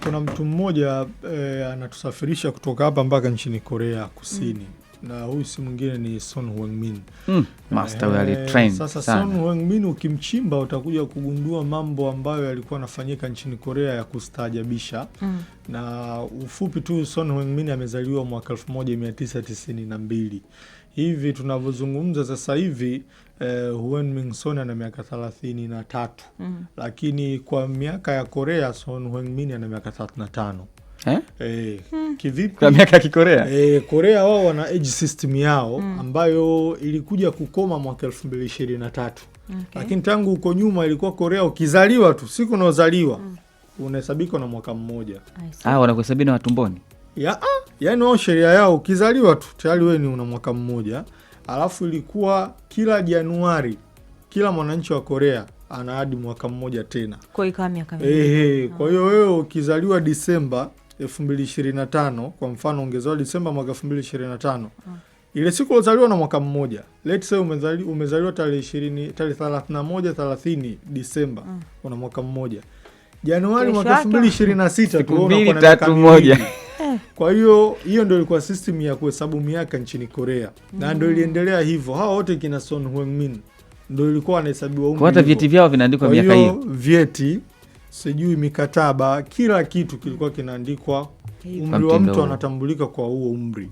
kuna mtu mmoja anatusafirisha kutoka hapa mpaka nchini Korea Kusini. Na huyu si mwingine ni Son Heung-min. Master wali train. Sasa Son Heung-min ukimchimba utakuja kugundua mambo ambayo yalikuwa yanafanyika nchini Korea ya kustaajabisha. Na ufupi tu, Son Heung-min amezaliwa mwaka 1992. Hivi tunavyozungumza sasa hivi Heung-min Son ana miaka 33. Lakini kwa miaka ya Korea Son Heung-min ana miaka 35. Kivipi? Kwa miaka ya Kikorea? Korea wao wana age system yao ambayo ilikuja kukoma mwaka 2023. Lakini tangu huko nyuma ilikuwa Korea ukizaliwa tu, siku unaozaliwa unahesabika na mwaka mmoja. Wanakuhesabia na tumboni? Yaani wao sheria yao ukizaliwa tu tayari wewe ni una mwaka mmoja. Alafu ilikuwa kila Januari kila mwananchi wa Korea ana hadi mwaka mmoja tena. Kwa hiyo kama miaka miwili. Kwa hiyo wewe ukizaliwa Disemba 2025, kwa mfano ungezaliwa Disemba mwaka 2025. Ile siku ulizaliwa na mwaka mmoja. Let's say umezaliwa tarehe 31 Disemba, una mwaka mmoja. Januari mwaka 2026 tu unakuwa na miaka mmoja. Kwa hiyo ndio ilikuwa system ya kuhesabu miaka nchini Korea. Na ndio iliendelea hivyo. Hao wote kina Son Heung-min ndio ilikuwa wanahesabiwa umri. Kwa hata vyeti vyao vinaandikwa miaka hiyo. Vyeti, sijui mikataba, kila kitu kilikuwa kinaandikwa, umri wa mtu anatambulika kwa huo umri.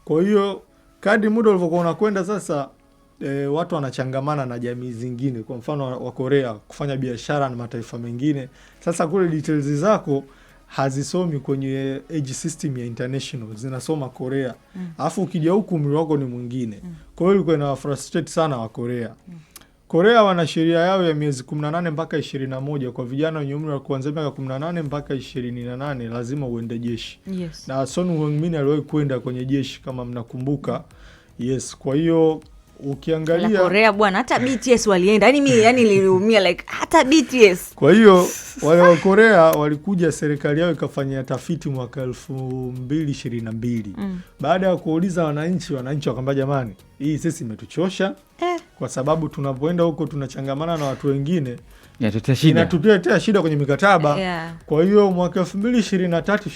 Kwa hiyo kadri muda ulivyokuwa unakwenda sasa watu wanachangamana na jamii zingine, kwa mfano wa Korea kufanya biashara na mataifa mengine. Sasa kule details zako hazisomi kwenye age system ya international, zinasoma Korea. Alafu ukija huku umri wako ni mwingine. Kwa hiyo ilikuwa ina frustrate sana wa Korea. Korea wana sheria yao ya miezi 18 mpaka 21 kwa vijana wenye umri wa kuanzia miaka 18 mpaka 28 lazima uende jeshi. Na Son Heung-min aliwahi kwenda kwenye jeshi kama mnakumbuka. Kwa hiyo ukiangalia Korea bwana, hata BTS walienda. Yaani mimi niliumia like hata BTS. Kwa hiyo wale wa Korea walikuja, serikali yao ikafanya tafiti mwaka 2022. Baada ya kuuliza wananchi wakamwambia jamani, hii sisi imetuchosha. Kwa sababu tunapoenda huko tunachangamana na watu wengine, inatuletea shida kwenye mikataba. Kwa hiyo mwaka 2023